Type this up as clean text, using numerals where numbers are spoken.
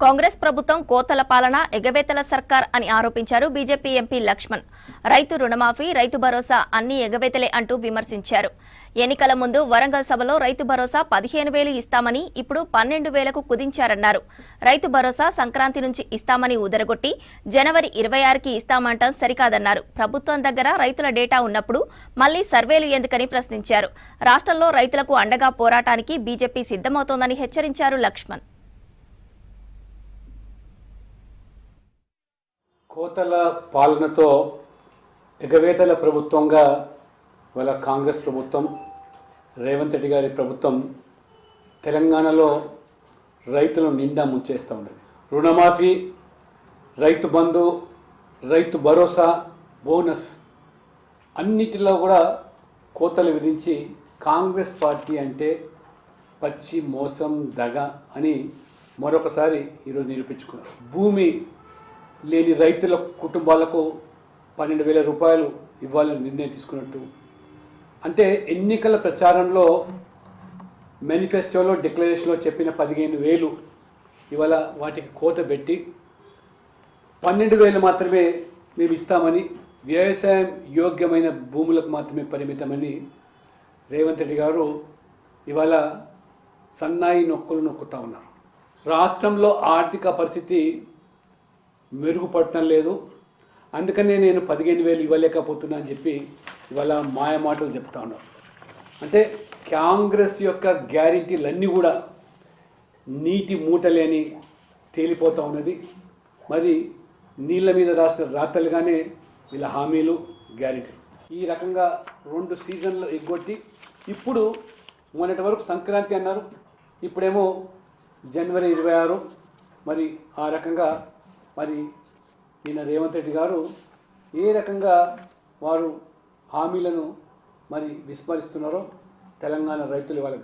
కాంగ్రెస్ ప్రభుత్వం కోతల పాలన ఎగవేతల సర్కార్ అని ఆరోపించారు బీజేపీ ఎంపీ లక్ష్మణ్. రైతు రుణమాఫీ, రైతు భరోసా అన్ని ఎగవేతలే అంటూ విమర్శించారు. ఎన్నికల ముందు వరంగల్ సభలో రైతు భరోసా 15,000 ఇస్తామని ఇప్పుడు 12,000కు కుదించారన్నారు. రైతు భరోసా సంక్రాంతి నుంచి ఇస్తామని ఉదరగొట్టి జనవరి 26కి ఇస్తామంటం సరికాదన్నారు. ప్రభుత్వం దగ్గర రైతుల డేటా ఉన్నప్పుడు మళ్లీ సర్వేలు ఎందుకని ప్రశ్నించారు. రాష్ట్రంలో రైతులకు అండగా పోరాటానికి బీజేపీ సిద్ధమవుతోందని హెచ్చరించారు లక్ష్మణ్. కోతల పాలనతో ఎగవేతల ప్రభుత్వంగా వాళ్ళ కాంగ్రెస్ ప్రభుత్వం, రేవంత్ రెడ్డి గారి ప్రభుత్వం తెలంగాణలో రైతులను నిండా ముంచేస్తూ ఉన్నది. రుణమాఫీ, రైతు బంధు, రైతు భరోసా, బోనస్ అన్నిటిలో కూడా కోతలు విధించి కాంగ్రెస్ పార్టీ అంటే పచ్చి మోసం, దగ అని మరొకసారి ఈరోజు నిరూపించుకున్నారు. భూమి లేని రైతుల కుటుంబాలకు 12,000 రూపాయలు ఇవ్వాలని నిర్ణయం తీసుకున్నట్టు, అంటే ఎన్నికల ప్రచారంలో మేనిఫెస్టోలో, డిక్లరేషన్లో చెప్పిన 15,000 ఇవాళ వాటికి కోత పెట్టి 12,000 మాత్రమే మేము ఇస్తామని, వ్యవసాయం యోగ్యమైన భూములకు మాత్రమే పరిమితమని రేవంత్ రెడ్డి గారు ఇవాళ సన్నాయి నొక్కులు నొక్కుతూ ఉన్నారు. రాష్ట్రంలో ఆర్థిక పరిస్థితి మెరుగుపడటం లేదు, అందుకనే నేను 15,000 ఇవ్వలేకపోతున్నా అని చెప్పి ఇవాళ మాయ మాటలు చెప్తా ఉన్నారు. అంటే కాంగ్రెస్ యొక్క గ్యారెంటీలన్నీ కూడా నీటి మూటలేని తేలిపోతూ ఉన్నది. మరి నీళ్ళ మీద రాష్ట్ర రాతలుగానే వీళ్ళ హామీలు, గ్యారెంటీలు ఈ రకంగా 2 సీజన్లు ఎగ్గొట్టి ఇప్పుడు మొన్నటి వరకు సంక్రాంతి అన్నారు, ఇప్పుడేమో జనవరి 26. మరి ఆ రకంగా మరి ఈయన రేవంత్ రెడ్డి గారు ఏ రకంగా వారు హామీలను మరి విస్మరిస్తున్నారో తెలంగాణ రైతులు వాళ్ళ